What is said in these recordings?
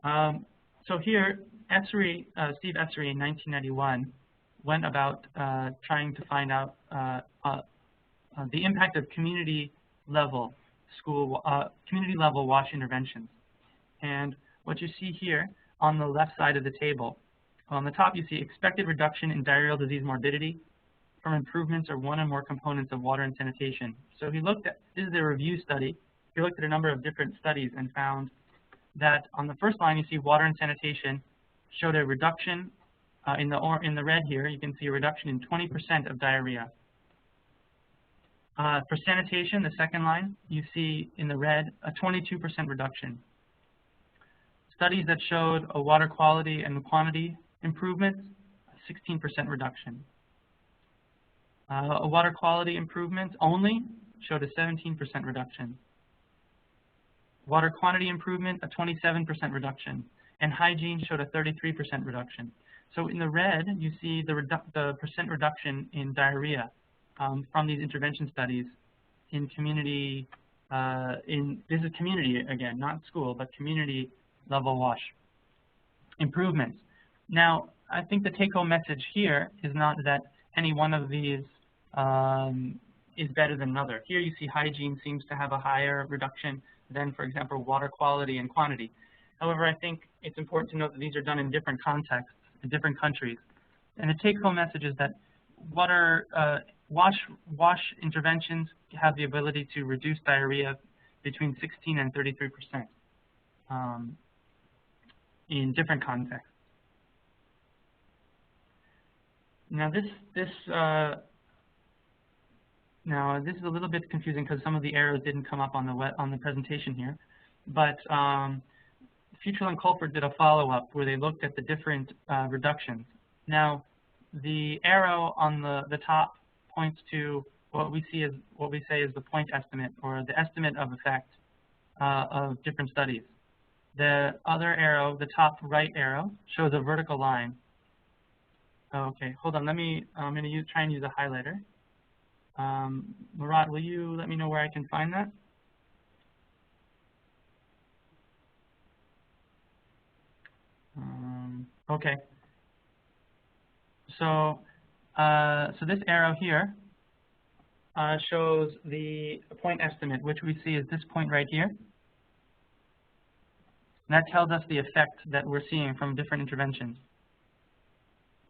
So here, Steve Essery in 1991 went about trying to find out the impact of community-level wash interventions. And what you see here on the left side of the table, on the top you see expected reduction in diarrheal disease morbidity from improvements or one or more components of water and sanitation. So he looked at, this is a review study, he looked at a number of different studies and found that on the first line you see water and sanitation showed a reduction in the red here, you can see a reduction in 20% of diarrhea. For sanitation, the second line, you see in the red a 22% reduction. Studies that showed a water quality and quantity improvement, a 16% reduction. A water quality improvement only showed a 17% reduction. Water quantity improvement, a 27% reduction. And hygiene showed a 33% reduction. So in the red, you see the percent reduction in diarrhea from these intervention studies in community, this is community again, not school, but community level wash improvements. Now, I think the take-home message here is not that any one of these is better than another. Here you see hygiene seems to have a higher reduction than, for example, water quality and quantity. However, I think it's important to note that these are done in different contexts, in different countries. And the take-home message is that wash interventions have the ability to reduce diarrhea between 16 and 33% in different contexts. Now this is a little bit confusing because some of the arrows didn't come up on the presentation here, but Futrell and Colford did a follow-up where they looked at the different reductions. Now, the arrow on the top points to what we say is the point estimate, or the estimate of effect of different studies. The other arrow, the top right arrow, shows a vertical line. Oh, okay, hold on. I'm going to try and use a highlighter. Murat, will you let me know where I can find that? Okay. So this arrow here shows the point estimate, which we see is this point right here. And that tells us the effect that we're seeing from different interventions.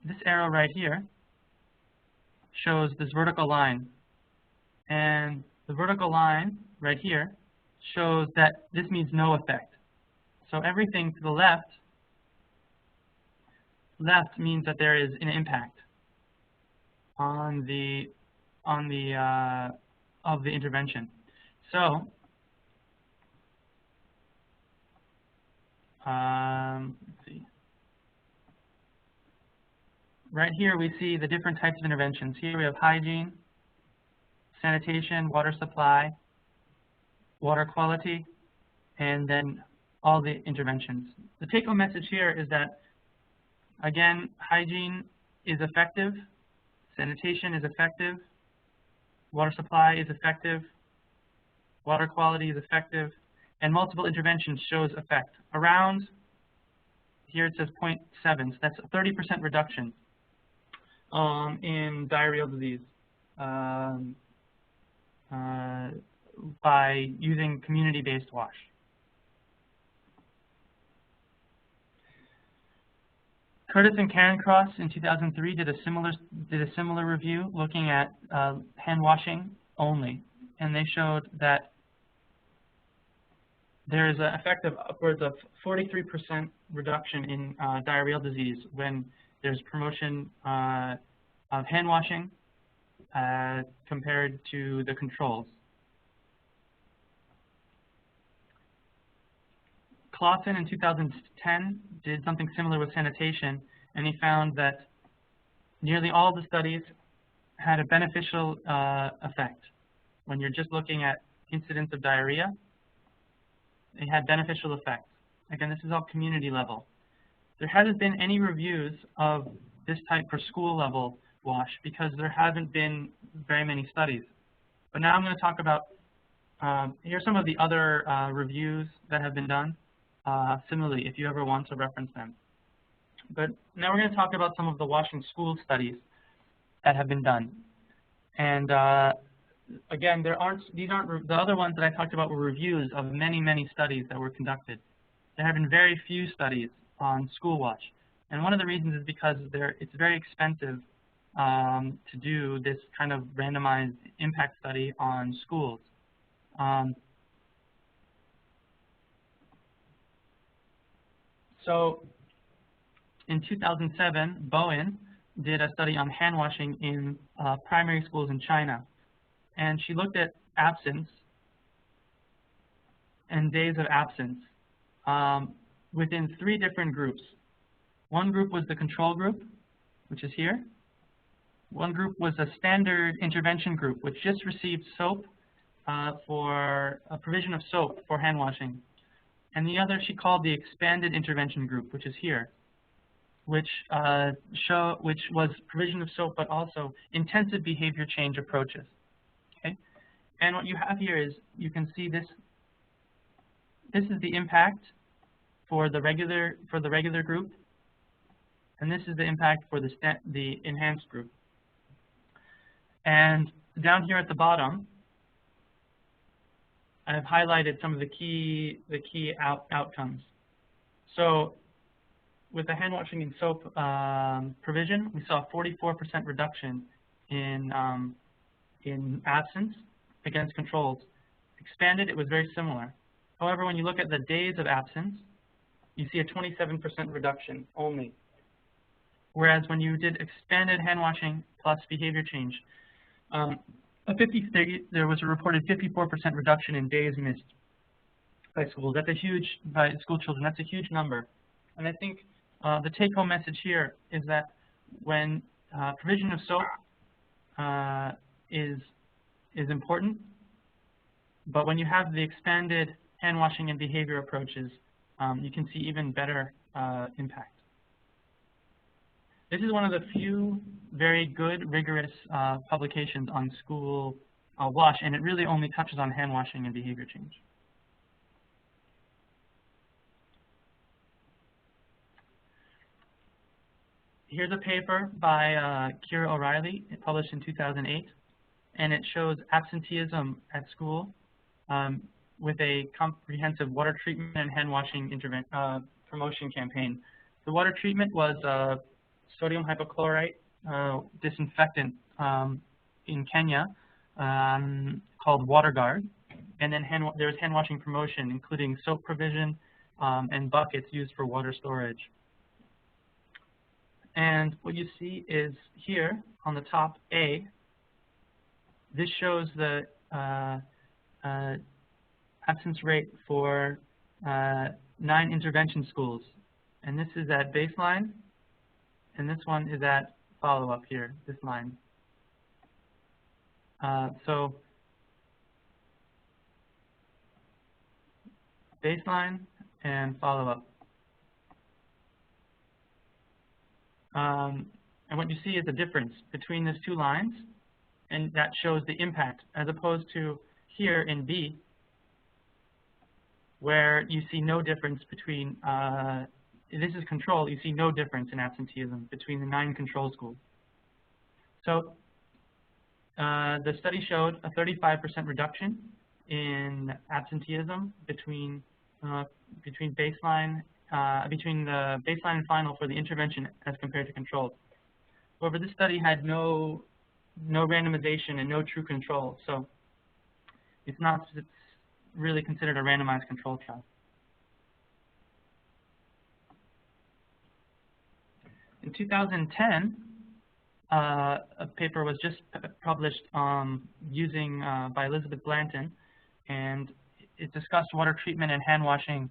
This arrow right here shows this vertical line. And the vertical line right here shows that this means no effect. So everything to the left means that there is an impact on the intervention. So let's see. Right here we see the different types of interventions. Here we have hygiene, sanitation, water supply, water quality, and then all the interventions. The take-home message here is that, again, hygiene is effective, sanitation is effective, water supply is effective, water quality is effective, and multiple interventions shows effect. Around, here it says 0.7, so that's a 30% reduction in diarrheal disease by using community-based wash. Curtis and Cairncross in 2003 did a similar review looking at hand washing only, and they showed that there is an effect of upwards of 43% reduction in diarrheal disease when there's promotion of hand washing compared to the controls. Clausen in 2010 did something similar with sanitation, and he found that nearly all the studies had a beneficial effect. When you're just looking at incidence of diarrhea, they had beneficial effects. Again, this is all community level. There hasn't been any reviews of this type for school level wash because there haven't been very many studies. But now I'm going to talk about, here's some of the other reviews that have been done. similarly if you ever want to reference them. But now we're going to talk about some of the washing school studies that have been done. And again, these aren't the other ones that I talked about were reviews of many, many studies that were conducted. There have been very few studies on school wash. And one of the reasons is because it's very expensive to do this kind of randomized impact study on schools. So in 2007, Bowen did a study on hand washing in primary schools in China. And she looked at absence and days of absence within 3 different groups. One group was the control group, which is here. One group was a standard intervention group, which just received soap for a provision of soap for hand washing. And the other she called the expanded intervention group, which is here, which was provision of soap, but also intensive behavior change approaches. Okay, and what you have here is you can see this. This is the impact for the regular group, and this is the impact for the enhanced group. And down here at the bottom, I've highlighted some of the key outcomes. So with the hand washing and soap provision, we saw a 44% reduction in absence against controls. Expanded, it was very similar. However, when you look at the days of absence, you see a 27% reduction only. Whereas when you did expanded hand washing plus behavior change, there was a reported 54% reduction in days missed by schools. That's a huge, by school children, that's a huge number. And I think the take-home message here is that when provision of soap is important, but when you have the expanded hand washing and behavior approaches, you can see even better impact. This is one of the few very good, rigorous publications on school wash, and it really only touches on hand washing and behavior change. Here's a paper by Kira O'Reilly, published in 2008, and it shows absenteeism at school with a comprehensive water treatment and hand washing promotion campaign. The water treatment was sodium hypochlorite disinfectant in Kenya called WaterGuard, and then there's hand washing promotion, including soap provision and buckets used for water storage. And what you see is here on the top A, this shows the absence rate for 9 intervention schools, and this is at baseline, and this one is at follow-up here, this line. So baseline and follow-up. And what you see is a difference between these 2 lines, and that shows the impact, as opposed to here in B, where you see no difference between, this is control, you see no difference in absenteeism between the 9 control schools. So the study showed a 35% reduction in absenteeism between the baseline and final for the intervention as compared to controls. However, this study had no randomization and no true control, so it's really considered a randomized control trial. In 2010, a paper was just published by Elizabeth Blanton, and it discussed water treatment and hand washing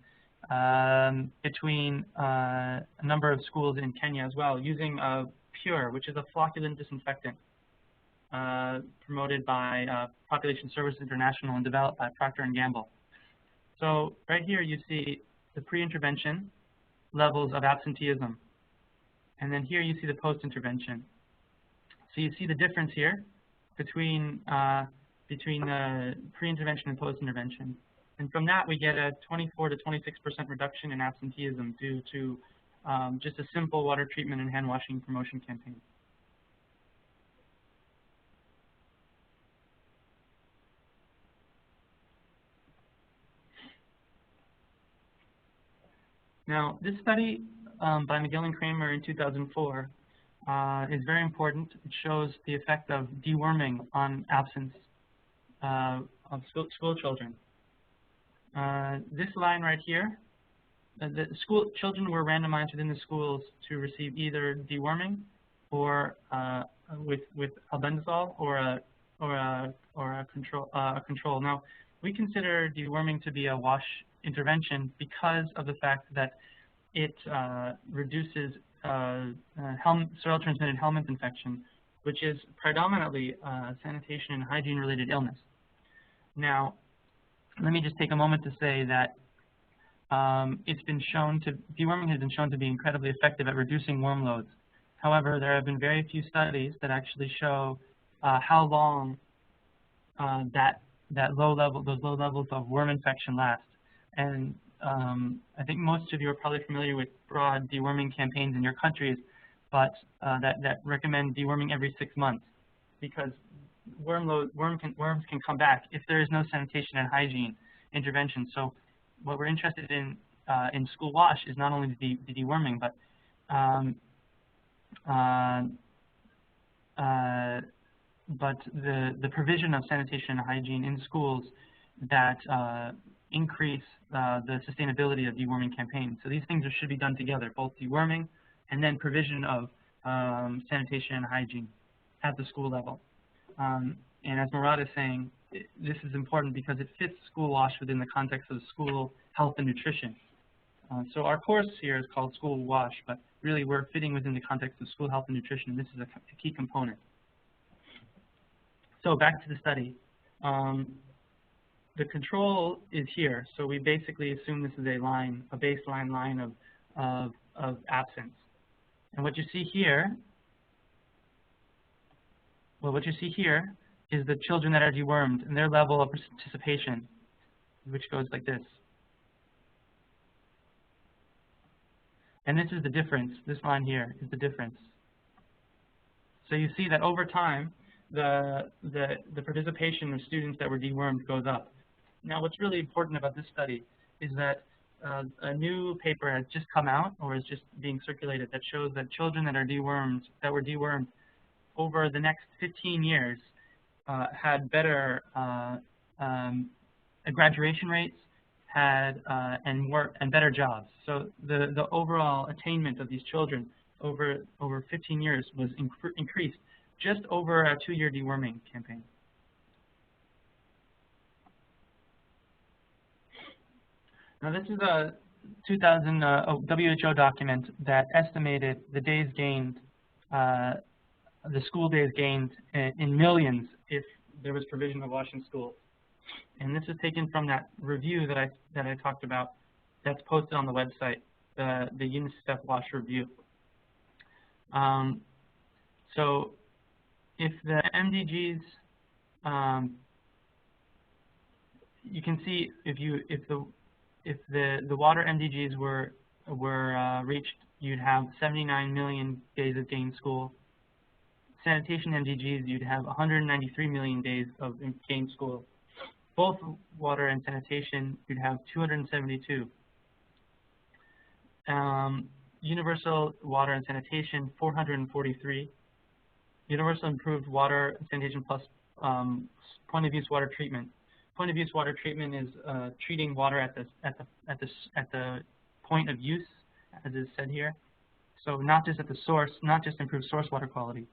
between a number of schools in Kenya as well, using Pure, which is a flocculant disinfectant promoted by Population Services International and developed by Procter & Gamble. So right here you see the pre-intervention levels of absenteeism, and then here you see the post-intervention. So you see the difference here between the pre-intervention and post-intervention. And from that, we get a 24 to 26% reduction in absenteeism due to just a simple water treatment and hand washing promotion campaign. Now, this study by McGill and Kramer in 2004 is very important. It shows the effect of deworming on absence of school children. This line right here, the children were randomized within the schools to receive either deworming or with albendazole or a control. Now, we consider deworming to be a wash intervention because of the fact that it reduces soil transmitted helminth infection, which is predominantly sanitation and hygiene related illness. Now, let me just take a moment to say that deworming has been shown to be incredibly effective at reducing worm loads. However, there have been very few studies that actually show how long those low levels of worm infection last. And I think most of you are probably familiar with broad deworming campaigns in your countries, but that recommend deworming every 6 months, because worms can come back if there is no sanitation and hygiene intervention. So what we're interested in school wash is not only the deworming, but the provision of sanitation and hygiene in schools that increase the sustainability of deworming campaigns. So these things should be done together, both deworming and then provision of sanitation and hygiene at the school level. And as Murad is saying, this is important because it fits school wash within the context of school health and nutrition. So our course here is called School Wash, but really we're fitting within the context of school health and nutrition, and this is a key component. So back to the study. The control is here, so we basically assume this is a baseline line of absence. And what you see here, is the children that are dewormed and their level of participation, which goes like this. And this is the difference. This line here is the difference. So you see that over time, the participation of students that were dewormed goes up. Now, what's really important about this study is that a new paper has just come out, or is just being circulated, that shows that children that were dewormed over the next 15 years had better graduation rates, and better jobs. So the overall attainment of these children over 15 years was increased just over a 2-year deworming campaign. Now, this is a 2000 WHO document that estimated the days gained, the school days gained in millions if there was provision of washing schools. And this is taken from that review that I talked about that's posted on the website, the UNICEF Wash Review. So if the MDGs, you can see if the water MDGs were reached, you'd have 79 million days of gained school. Sanitation MDGs, you'd have 193 million days of gained school. Both water and sanitation, you'd have 272. Universal water and sanitation, 443. Universal improved water and sanitation plus point of use water treatment. Point of use water treatment is treating water at the point of use, as is said here. So not just at the source, not just improve source water quality,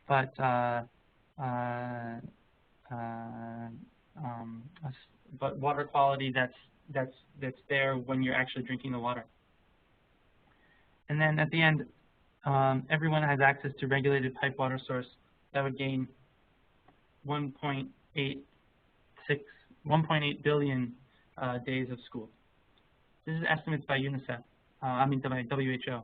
but water quality that's there when you're actually drinking the water. And then at the end, everyone has access to regulated pipe water source that would gain 1.8 billion days of school. This is estimates by UNICEF, by WHO.